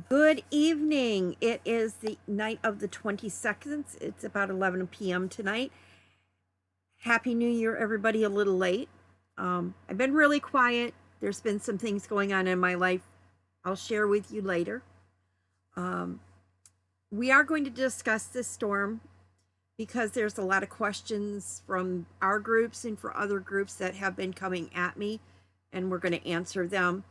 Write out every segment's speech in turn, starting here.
Good evening. It is the night of the 22nd. It's about 11 p.m. tonight. Happy New Year, everybody. A little late. I've been really quiet. There's been some things going on in my life I'll share with you later. We are going to discuss this storm because there's a lot of questions from our groups and for other groups that have been coming at me, and we're going to answer them.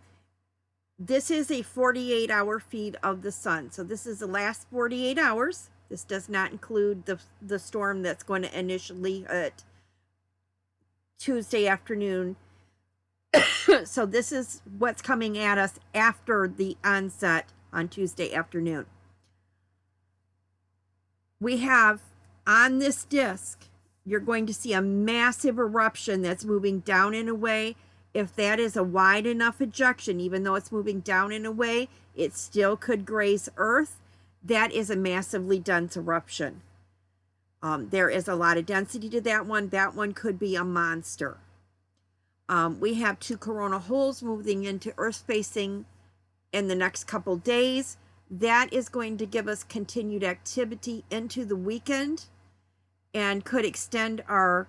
This is a 48-hour feed of the sun. So this is the last 48 hours. This does not include the storm that's going to initially hit Tuesday afternoon. So this is what's coming at us after the onset on Tuesday afternoon. We have on this disk, you're going to see a massive eruption that's moving down and away. If that is a wide enough ejection, even though it's moving down and away, it still could graze Earth. That is a massively dense eruption. There is a lot of density to that one. That one could be a monster. We have two corona holes moving into Earth spacing in the next couple days. That is going to give us continued activity into the weekend and could extend our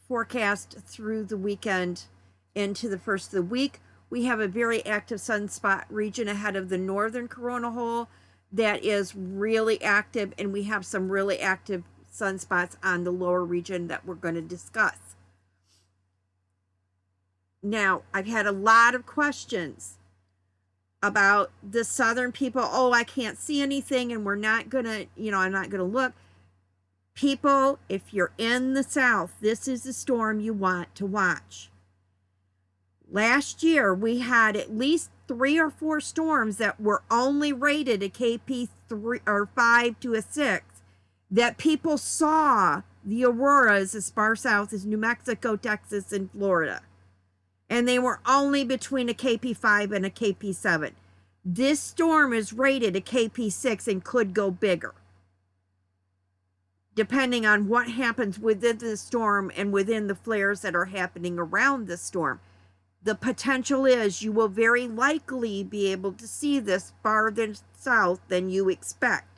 forecast through the weekend into the first of the week. We have a very active sunspot region ahead of the northern corona hole that is really active, and we have some really active sunspots on the lower region that we're going to discuss. Now, I've had a lot of questions about the southern people. Oh, I can't see anything, and we're not going to, I'm not going to look. People, if you're in the south, this is the storm you want to watch. Last year, we had at least 3 or 4 storms that were only rated a KP 3 or 5 to a 6, that people saw the auroras as far south as New Mexico, Texas, and Florida. And they were only between a KP 5 and a KP 7. This storm is rated a KP 6 and could go bigger, depending on what happens within the storm and within the flares that are happening around the storm. The potential is you will very likely be able to see this farther south than you expect.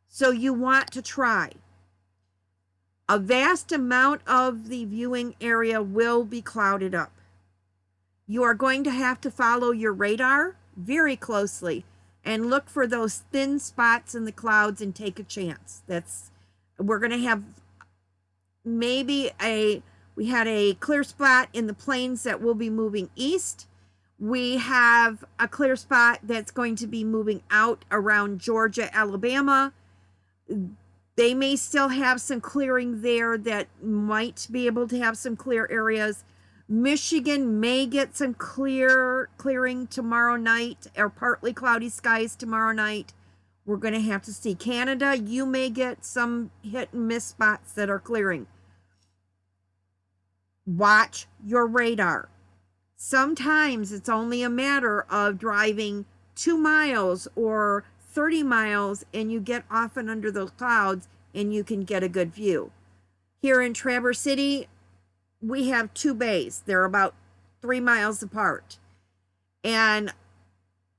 So you want to try. A vast amount of the viewing area will be clouded up. You are going to have to follow your radar very closely and look for those thin spots in the clouds and take a chance. We're going to have we had a clear spot in the plains that will be moving east. We have a clear spot that's going to be moving out around Georgia, Alabama. They may still have some clearing there that might be able to have some clear areas. Michigan may get some clearing tomorrow night, or partly cloudy skies tomorrow night. We're going to have to see. Canada, you may get some hit and miss spots that are clearing. Watch your radar. Sometimes it's only a matter of driving 2 miles or 30 miles and you get off and under those clouds and you can get a good view. Here in Traverse City, we have 2 bays. They're about 3 miles apart. And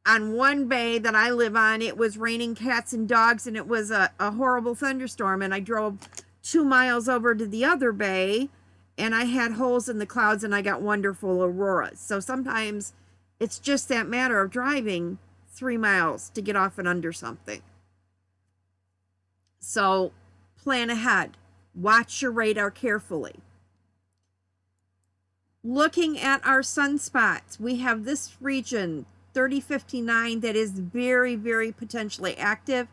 on one bay that I live on, it was raining cats and dogs and it was a horrible thunderstorm. And I drove 2 miles over to the other bay and I had holes in the clouds and I got wonderful auroras. So sometimes it's just that matter of driving 3 miles to get off and under something. So plan ahead. Watch your radar carefully. Looking at our sunspots, we have this region, 3059, that is very, very potentially active.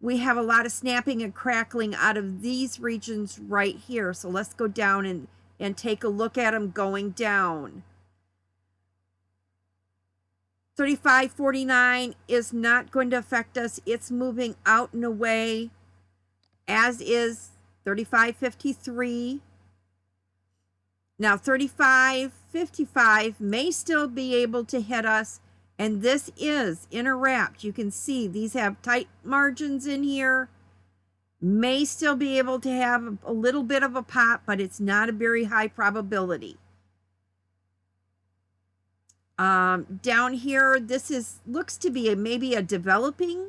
We have a lot of snapping and crackling out of these regions right here. So let's go down and take a look at them going down. 3549 is not going to affect us. It's moving out and away, as is 3553. Now 3555 may still be able to hit us, and this is interwrapped. You can see these have tight margins in here. May still be able to have a little bit of a pop, but it's not a very high probability. Down here, this looks to be maybe a developing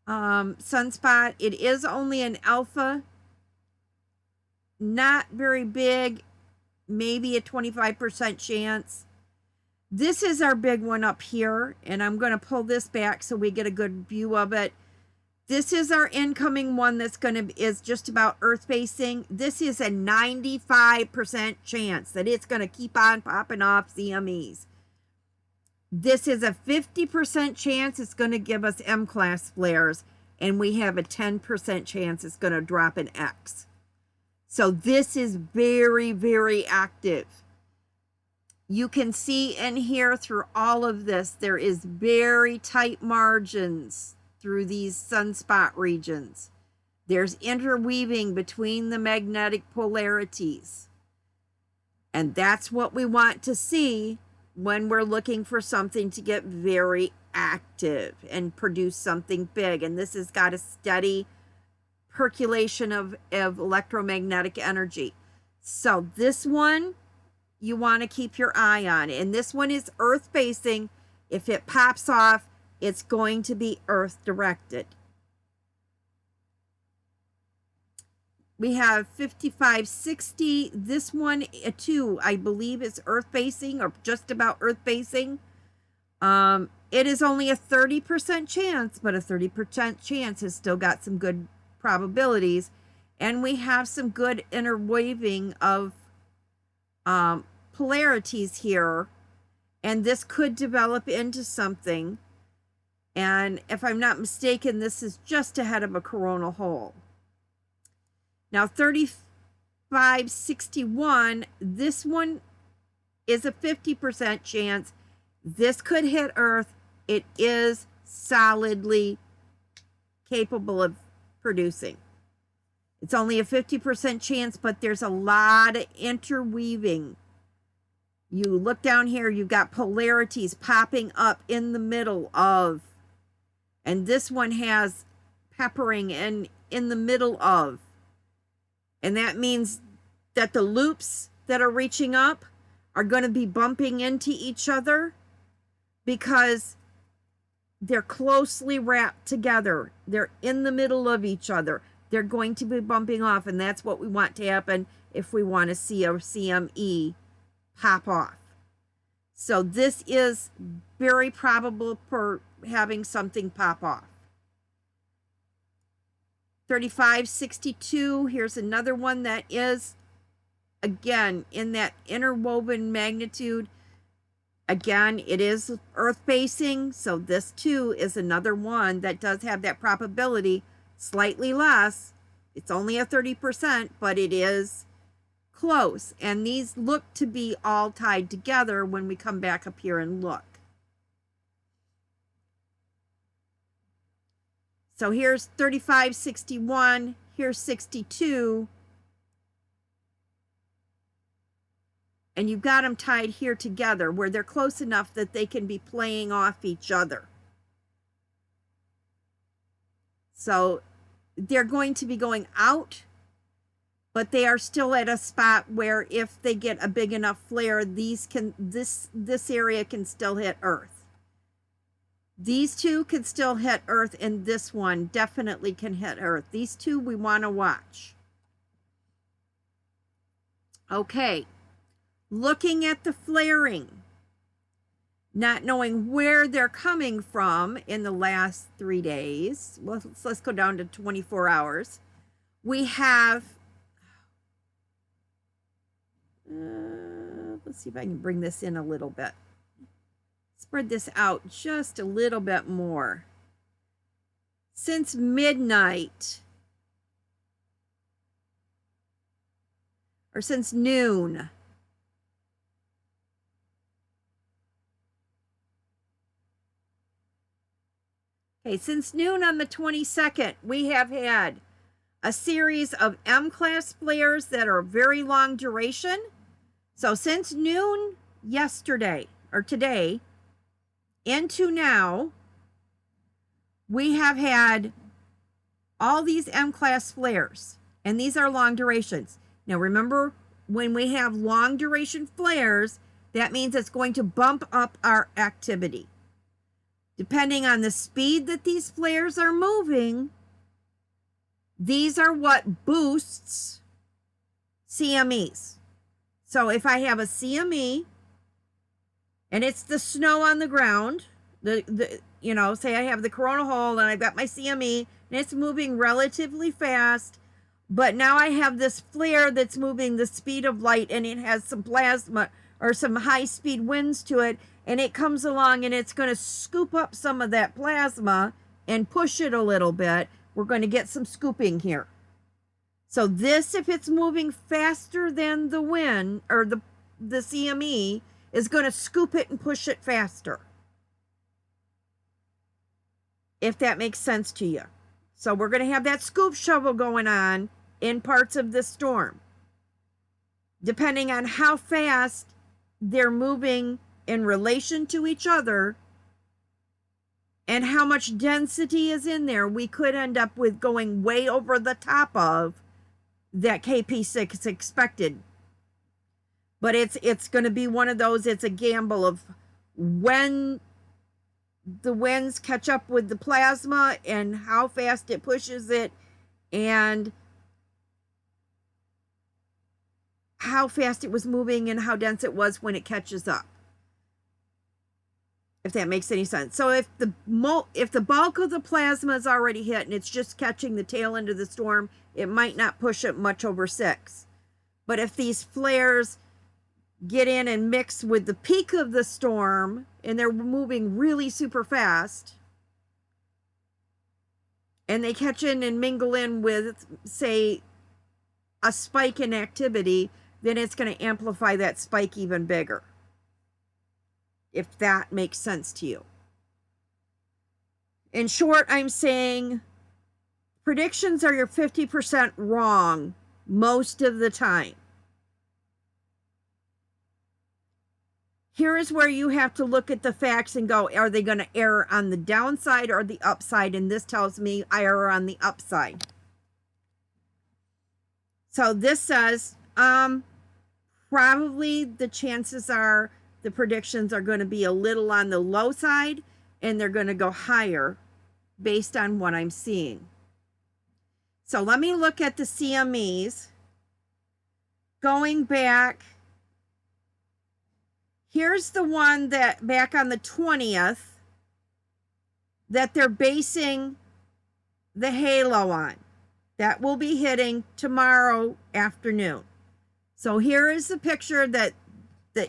sunspot. It is only an alpha, not very big, maybe a 25% chance. This is our big one up here, and I'm going to pull this back so we get a good view of it. This is our incoming one that's is just about Earth facing. This is a 95% chance that it's going to keep on popping off CMEs. This is a 50% chance it's going to give us M-class flares, and we have a 10% chance it's going to drop an X. So this is very, very active. You can see in here through all of this, there is very tight margins through these sunspot regions. There's interweaving between the magnetic polarities. And that's what we want to see when we're looking for something to get very active and produce something big. And this has got a steady percolation of electromagnetic energy. So this one, you want to keep your eye on. And this one is Earth facing. If it pops off, it's going to be Earth directed. We have 5560. This one too, I believe, is Earth facing or just about Earth facing. It is only a 30% chance, but a 30% chance has still got some good probabilities. And we have some good interweaving of polarities here, and this could develop into something. And if I'm not mistaken, this is just ahead of a coronal hole. Now 3561, this one is a 50% chance. This could hit Earth. It is solidly capable of producing. It's only a 50% chance, but there's a lot of interweaving. You look down here, you've got polarities popping up in the middle of, and this one has peppering in the middle of. And that means that the loops that are reaching up are going to be bumping into each other because they're closely wrapped together. They're in the middle of each other. They're going to be bumping off, and that's what we want to happen if we want to see a CME pop off. So this is very probable for having something pop off. 3562, here's another one that is, again, in that interwoven magnitude. Again, it is Earth facing, so this too is another one that does have that probability, slightly less. It's only a 30%, but it is close. And these look to be all tied together when we come back up here and look. So here's 3561, here's 62. And you've got them tied here together where they're close enough that they can be playing off each other. So they're going to be going out, but they are still at a spot where if they get a big enough flare, this area can still hit Earth. These two can still hit Earth, and this one definitely can hit Earth. These two we want to watch. Okay, looking at the flaring, not knowing where they're coming from in the last 3 days. Well, let's go down to 24 hours. We have, let's see if I can bring this in a little bit. Spread this out just a little bit more. Since midnight, or since noon, okay, since noon on the 22nd, we have had a series of M-class flares that are very long duration. So since noon yesterday, or today, into now, we have had all these M-class flares, and these are long durations. Now remember, when we have long duration flares, That means it's going to bump up our activity. Depending on the speed that these flares are moving, these are what boosts CMEs. So if I have a CME and it's the snow on the ground, say I have the corona hole and I've got my CME and it's moving relatively fast, but now I have this flare that's moving the speed of light and it has some plasma or some high speed winds to it, and it comes along and it's going to scoop up some of that plasma and push it a little bit. We're going to get some scooping here. So this, if it's moving faster than the wind or the CME, is going to scoop it and push it faster. If that makes sense to you. So we're going to have that scoop shovel going on in parts of the storm. Depending on how fast they're moving in relation to each other and how much density is in there, we could end up with going way over the top of that KP6 expected. But it's going to be one of those, it's a gamble of when the winds catch up with the plasma and how fast it pushes it and how fast it was moving and how dense it was when it catches up. If that makes any sense. So if the bulk of the plasma is already hit and it's just catching the tail end of the storm, it might not push it much over 6. But if these flares get in and mix with the peak of the storm and they're moving really super fast and they catch in and mingle in with, say, a spike in activity, then it's going to amplify that spike even bigger. If that makes sense to you. In short, I'm saying predictions are your 50% wrong most of the time. Here is where you have to look at the facts and go, are they going to err on the downside or the upside? And this tells me I err on the upside. So this says, probably the chances are the predictions are going to be a little on the low side and they're going to go higher based on what I'm seeing. So let me look at the CMEs. Going back, here's the one that back on the 20th that they're basing the halo on. That will be hitting tomorrow afternoon. So here is the picture that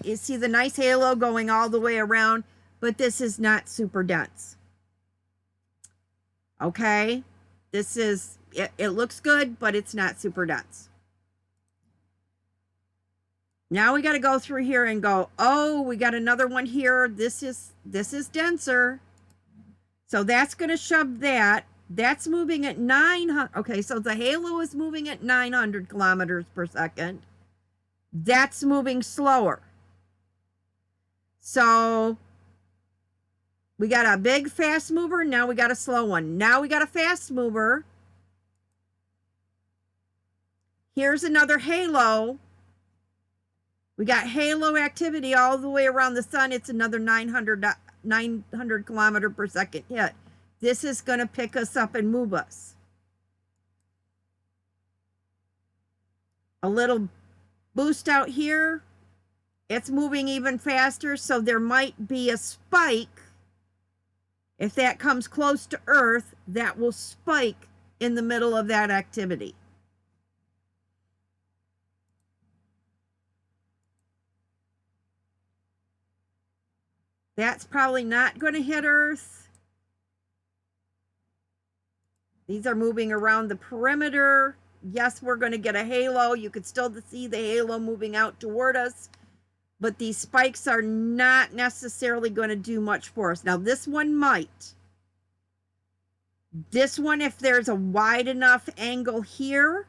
you see the nice halo going all the way around, but this is not super dense. Okay? This is, it looks good, but it's not super dense. Now we got to go through here and go, oh, we got another one here. This is denser. So that's going to shove that. That's moving at 900. Okay, so the halo is moving at 900 kilometers per second. That's moving slower. So we got a big fast mover. Now we got a slow one. Now we got a fast mover. Here's another halo. We got halo activity all the way around the sun. It's another 900 kilometer per second hit. This is going to pick us up and move us. A little boost out here. It's moving even faster, so there might be a spike. If that comes close to Earth, that will spike in the middle of that activity. That's probably not going to hit Earth. These are moving around the perimeter. Yes, we're going to get a halo. You could still see the halo moving out toward us. But these spikes are not necessarily going to do much for us. Now, this one might. This one, if there's a wide enough angle here,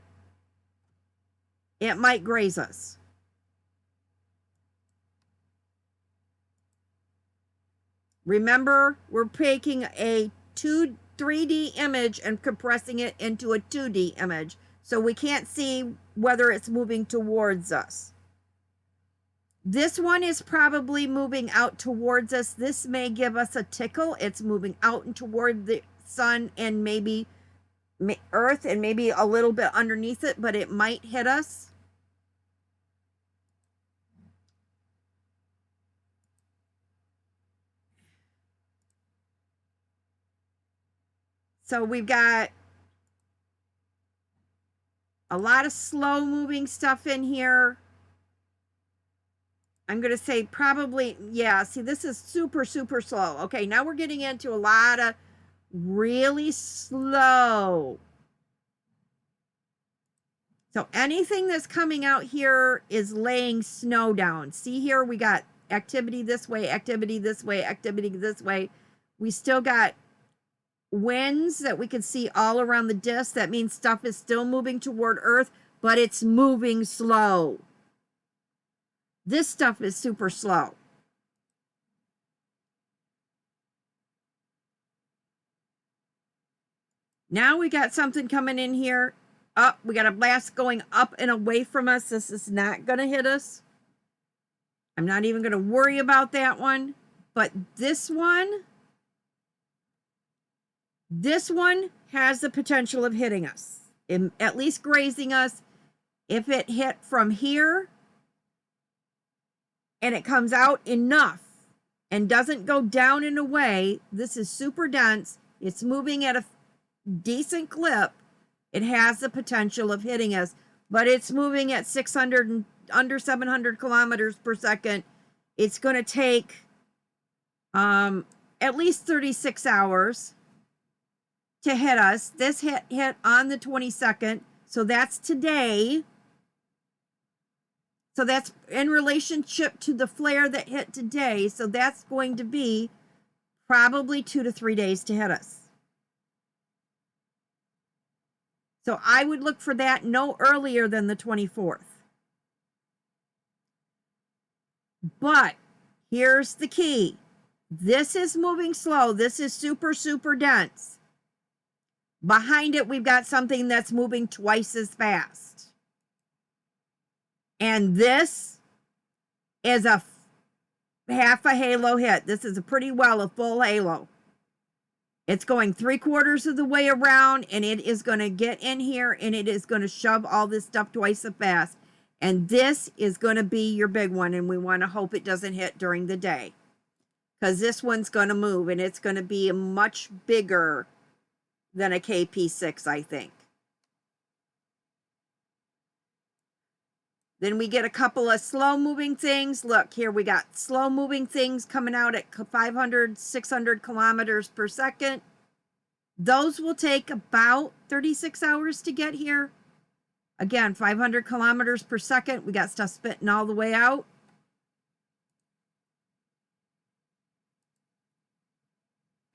it might graze us. Remember, we're taking a 3D image and compressing it into a 2D image. So we can't see whether it's moving towards us. This one is probably moving out towards us. This may give us a tickle. It's moving out and toward the sun and maybe earth and maybe a little bit underneath it, but it might hit us. So we've got a lot of slow moving stuff in here. I'm going to say probably, yeah, see, this is super, super slow. Okay, now we're getting into a lot of really slow. So anything that's coming out here is laying snow down. See here, we got activity this way, activity this way, activity this way. We still got winds that we can see all around the disk. That means stuff is still moving toward Earth, but it's moving slow. This stuff is super slow. Now we got something coming in here. Up, we got a blast going up and away from us. This is not going to hit us. I'm not even going to worry about that one. But this one has the potential of hitting us, at least grazing us. If it hit from here and it comes out enough and doesn't go down and away, this is super dense. It's moving at a decent clip. It has the potential of hitting us, but it's moving at 600 and under 700 kilometers per second. It's going to take at least 36 hours to hit us. This hit on the 22nd, so that's today. So that's in relationship to the flare that hit today. So that's going to be probably 2 to 3 days to hit us. So I would look for that no earlier than the 24th. But here's the key. This is moving slow. This is super, super dense. Behind it, we've got something that's moving twice as fast. And this is a half a halo hit. This is a full halo. It's going 3/4 of the way around, and it is going to get in here, and it is going to shove all this stuff twice as fast. And this is going to be your big one, and we want to hope it doesn't hit during the day, because this one's going to move, and it's going to be much bigger than a KP6, I think. Then we get a couple of slow-moving things. Look, here we got slow-moving things coming out at 500, 600 kilometers per second. Those will take about 36 hours to get here. Again, 500 kilometers per second. We got stuff spitting all the way out.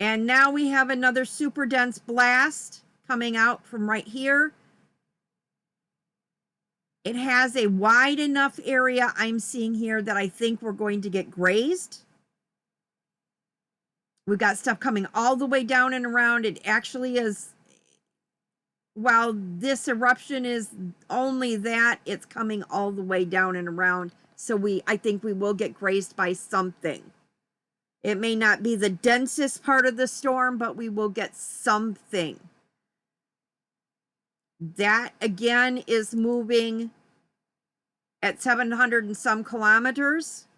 And now we have another super dense blast coming out from right here. It has a wide enough area I'm seeing here that I think we're going to get grazed. We've got stuff coming all the way down and around. It actually is, while this eruption is only that, it's coming all the way down and around. So I think we will get grazed by something. It may not be the densest part of the storm, but we will get something. That again is moving at 700 and some kilometers,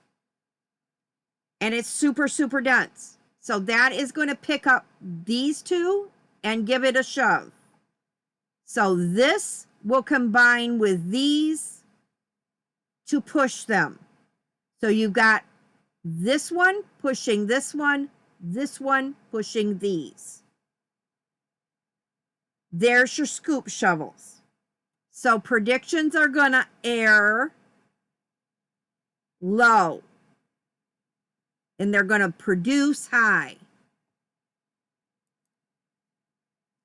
and it's super, super dense. So that is going to pick up these two and give it a shove. So this will combine with these to push them. So you've got this one pushing this one pushing these. There's your scoop shovels. So predictions are going to air low, and they're going to produce high.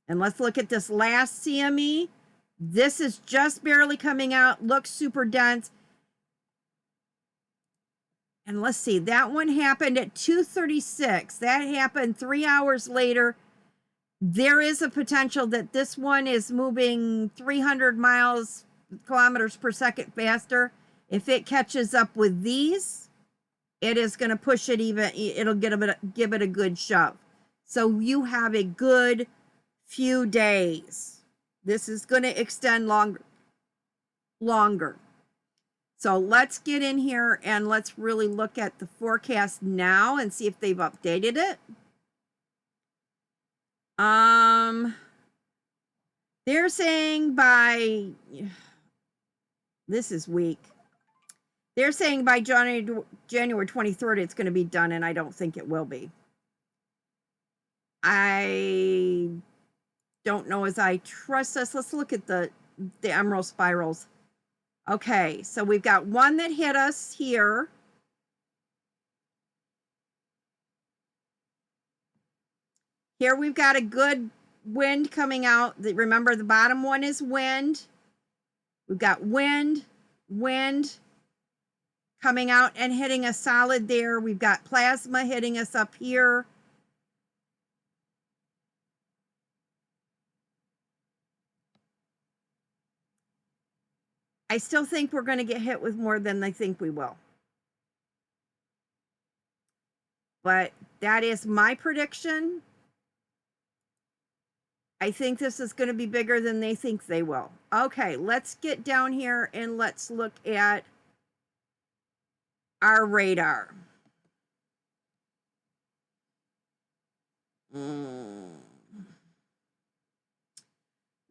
And let's look at this last CME. This is just barely coming out, looks super dense. And let's see, that one happened at 2:36. That happened 3 hours later. There is a potential that this one is moving 300 kilometers per second faster, If it catches up with these, it is going to push it even, it'll give it a good shove. So you have a good few days. This is going to extend longer. So let's get in here and let's really look at the forecast now and see if they've updated it. They're saying this is weak. They're saying by January 23rd, it's going to be done, and I don't think it will be. I don't know as I trust this. Let's look at the emerald spirals. Okay, so we've got one that hit us here. Here we've got a good wind coming out. Remember, the bottom one is wind. We've got wind coming out and hitting us solid there. We've got plasma hitting us up here. I still think we're going to get hit with more than they think we will. But that is my prediction. I think this is going to be bigger than they think they will. Okay, let's get down here and let's look at our radar.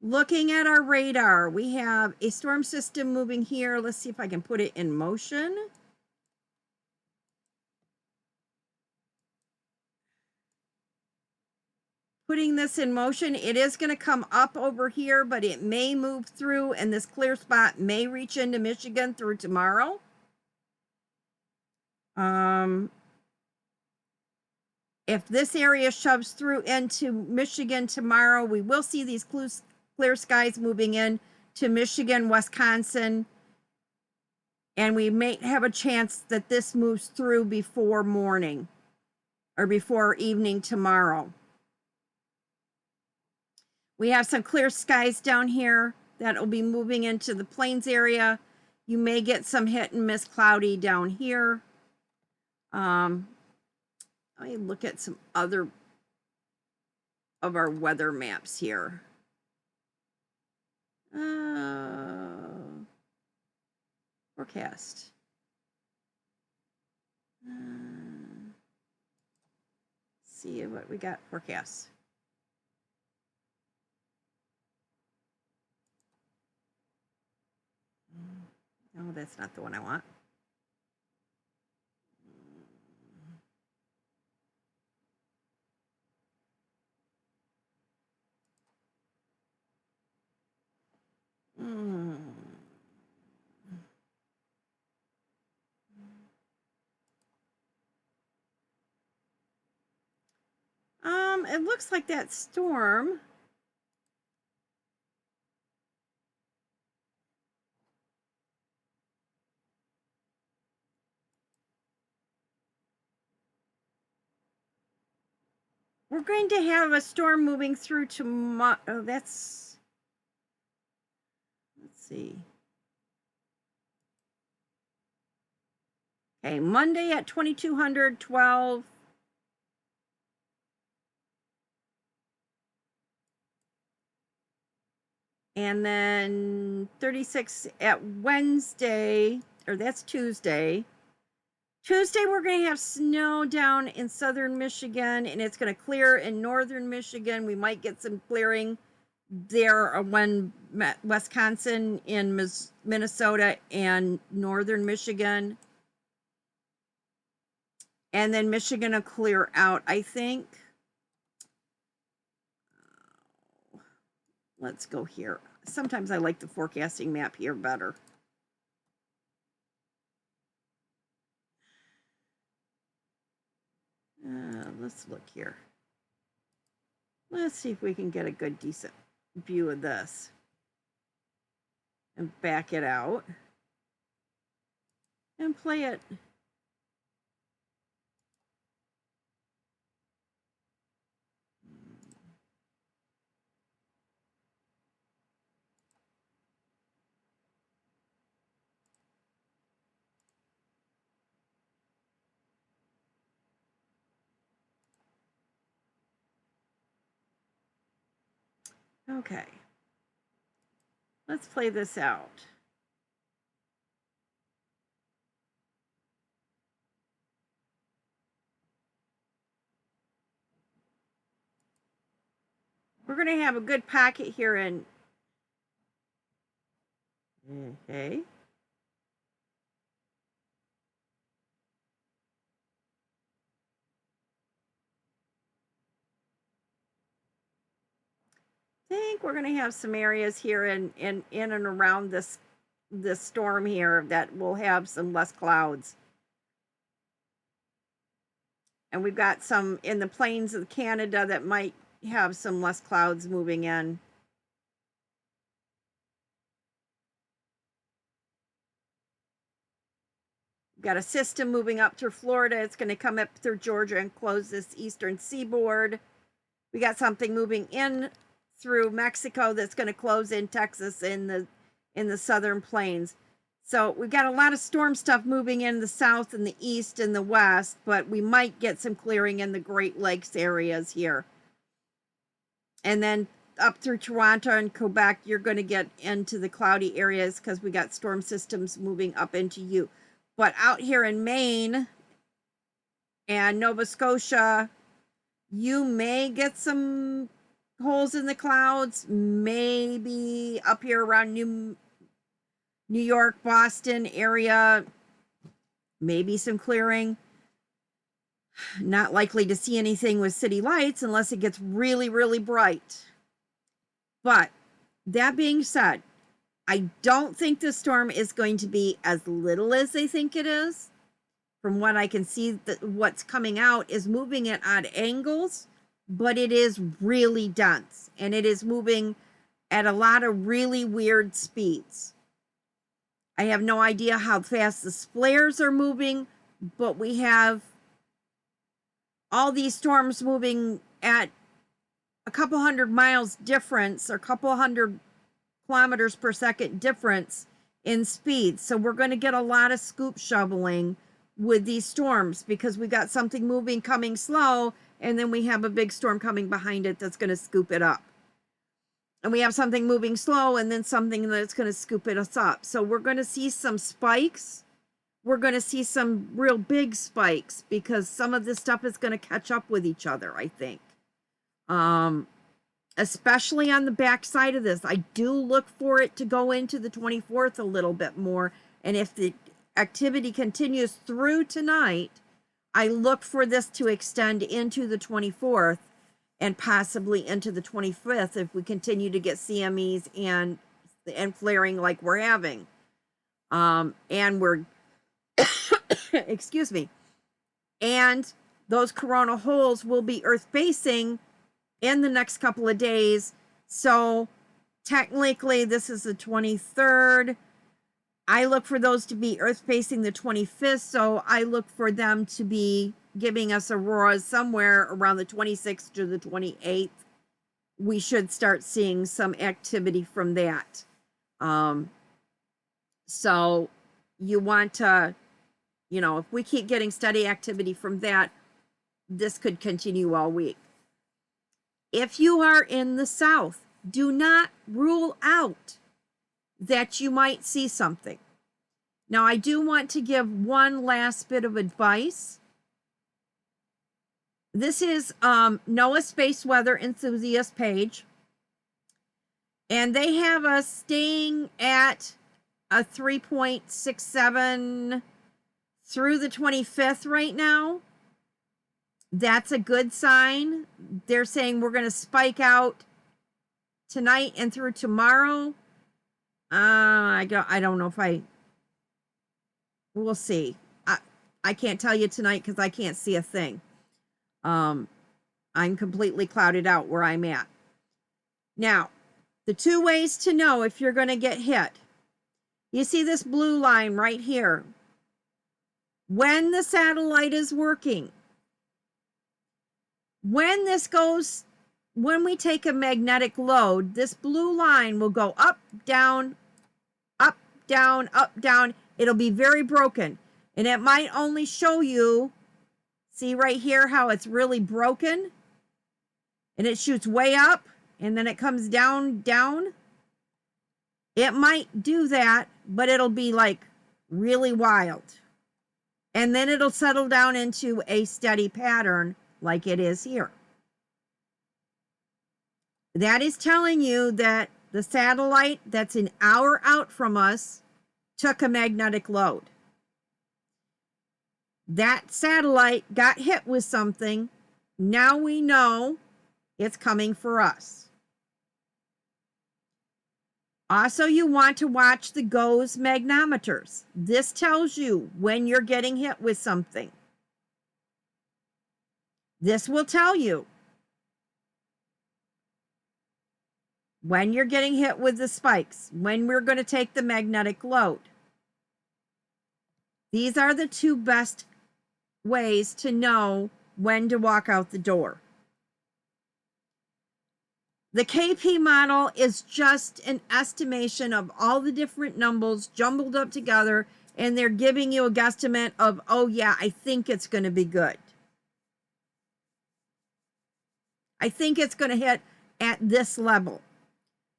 Looking at our radar, we have a storm system moving here. Let's see if I can put it in motion. Putting this in motion, it is going to come up over here, but it may move through, and this clear spot may reach into Michigan through tomorrow. If this area shoves through into Michigan tomorrow, we will see these clear skies moving in to Michigan, Wisconsin, and we may have a chance that this moves through before morning or before evening tomorrow. We have some clear skies down here that will be moving into the plains area. You may get some hit and miss cloudy down here. Let me look at some other of our weather maps here. Forecast. See what we got forecast. No, that's not the one I want. It looks like that storm. We're going to have a storm moving through tomorrow. Oh, let's see. Okay, Monday at 2200, 12. And then 36 at Wednesday, or that's Tuesday. Tuesday, we're going to have snow down in southern Michigan, and it's going to clear in northern Michigan. We might get some clearing there when Wisconsin, in Minnesota, and northern Michigan. And then Michigan will clear out, I think. Let's go here. Sometimes I like the forecasting map here better. Let's look here. Let's see if we can get a good, decent view of this and back it out and play it. Okay. Let's play this out. We're going to have a good pocket here in. Okay. I think we're going to have some areas here in and around this storm here that will have some less clouds. And we've got some in the plains of Canada that might have some less clouds moving in. We've got a system moving up through Florida. It's going to come up through Georgia and close this eastern seaboard. We got something moving in through Mexico that's going to close in Texas in the southern plains. So we've got a lot of storm stuff moving in the south and the east and the west, but we might get some clearing in the Great Lakes areas here. And then up through Toronto and Quebec, you're going to get into the cloudy areas because we got storm systems moving up into you. But out here in Maine and Nova Scotia, you may get some holes in the clouds, maybe up here around New York, Boston area, maybe some clearing. Not likely to see anything with city lights unless it gets really, really bright. But that being said, I don't think the storm is going to be as little as they think it is. From what I can see, what's coming out is moving at odd angles, but it is really dense and it is moving at a lot of really weird speeds. I have no idea how fast the flares are moving, but we have all these storms moving at a couple hundred miles difference or a couple hundred kilometers per second difference in speed. So we're going to get a lot of scoop shoveling with these storms because we got something moving coming slow, and then we have a big storm coming behind it that's going to scoop it up. And we have something moving slow and then something that's going to scoop it us up. So we're going to see some spikes. We're going to see some real big spikes because some of this stuff is going to catch up with each other, I think. Especially on the back side of this. I do look for it to go into the 24th a little bit more. And if the activity continues through tonight, I look for this to extend into the 24th and possibly into the 25th if we continue to get CMEs and flaring like we're having. And we're, excuse me, and those corona holes will be earth facing in the next couple of days. So technically this is the 23rd. I look for those to be earth facing the 25th. So I look for them to be giving us auroras somewhere around the 26th to the 28th. We should start seeing some activity from that. So you want to, if we keep getting steady activity from that, this could continue all week. If you are in the south, do not rule out that you might see something. Now, I do want to give one last bit of advice. This is NOAA Space Weather Enthusiast page. And they have us staying at a 3.67 through the 25th right now. That's a good sign. They're saying we're going to spike out tonight and through tomorrow. I don't know if we'll see. I can't tell you tonight because I can't see a thing. I'm completely clouded out where I'm at. Now, the two ways to know if you're going to get hit. You see this blue line right here. When the satellite is working, when we take a magnetic load, this blue line will go up, down, up, down, up, down. It'll be very broken. And it might only show you, see right here how it's really broken? And it shoots way up. and then it comes down, down, it might do that, but it'll be like really wild. And then it'll settle down into a steady pattern like it is here. That is telling you that the satellite that's an hour out from us took a magnetic load. That satellite got hit with something. Now we know it's coming for us. Also, you want to watch the GOES magnometers. This tells you when you're getting hit with something. This will tell you when you're getting hit with the spikes, when we're going to take the magnetic load. These are the two best ways to know when to walk out the door. The KP model is just an estimation of all the different numbers jumbled up together, and they're giving you a guesstimate of, oh yeah, I think it's going to be good. I think it's going to hit at this level.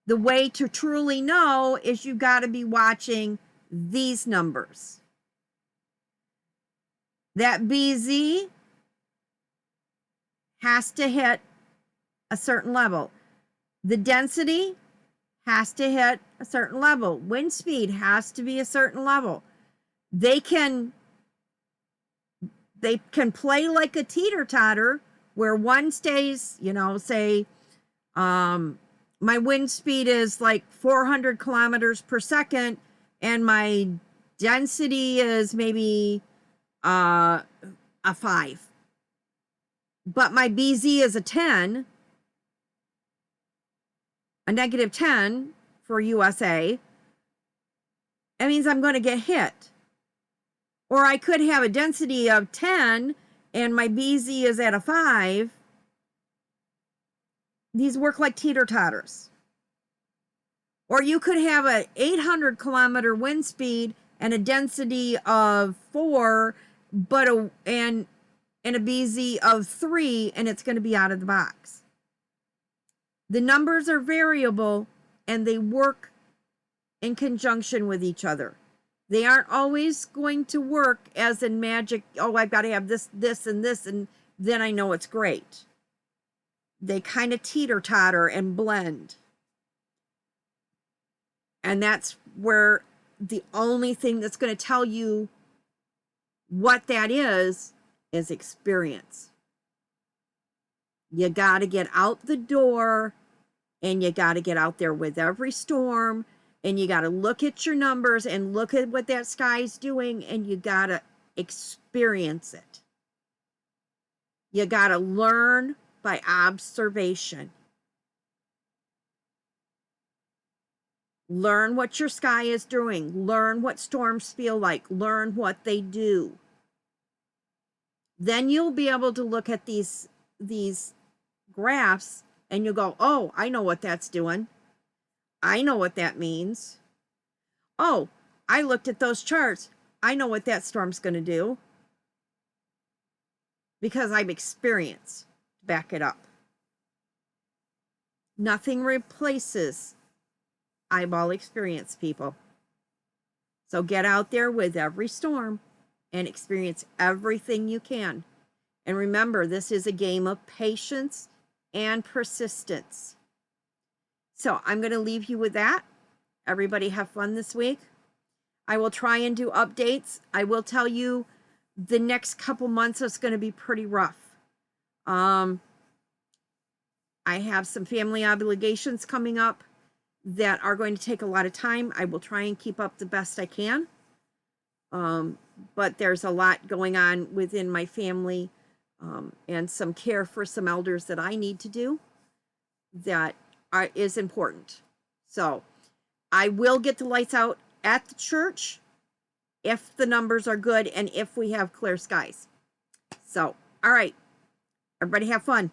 The way to truly know is you got to be watching these numbers. That BZ has to hit a certain level. The density has to hit a certain level. Wind speed has to be a certain level. They can play like a teeter-totter where one stays, say, my wind speed is like 400 kilometers per second and my density is maybe a 5. But my BZ is a 10, a negative 10 for USA. That means I'm going to get hit. Or I could have a density of 10 and my BZ is at a 5. These work like teeter-totters. Or you could have a 800 kilometer wind speed and a density of 4, but a BZ of 3, and it's going to be out of the box. The numbers are variable and they work in conjunction with each other. They aren't always going to work as in magic. Oh, I've got to have this, this, and this, and then I know it's great. They kind of teeter-totter and blend. And that's where the only thing that's going to tell you what that is experience. You got to get out the door and you got to get out there with every storm and you got to look at your numbers and look at what that sky's doing and you got to experience it. You got to learn by observation. Learn what your sky is doing. Learn what storms feel like. Learn what they do. Then you'll be able to look at these graphs and you'll go, oh, I know what that's doing. I know what that means. Oh, I looked at those charts. I know what that storm's going to do. Because I've experienced to back it up. Nothing replaces eyeball experience, people. So get out there with every storm and experience everything you can. And remember, this is a game of patience and persistence. So I'm going to leave you with that. Everybody have fun this week. I will try and do updates. I will tell you the next couple months is going to be pretty rough. I have some family obligations coming up that are going to take a lot of time. I will try and keep up the best I can. But there's a lot going on within my family and some care for some elders that I need to do that is important. So I will get the lights out at the church if the numbers are good and if we have clear skies. So, all right, everybody have fun.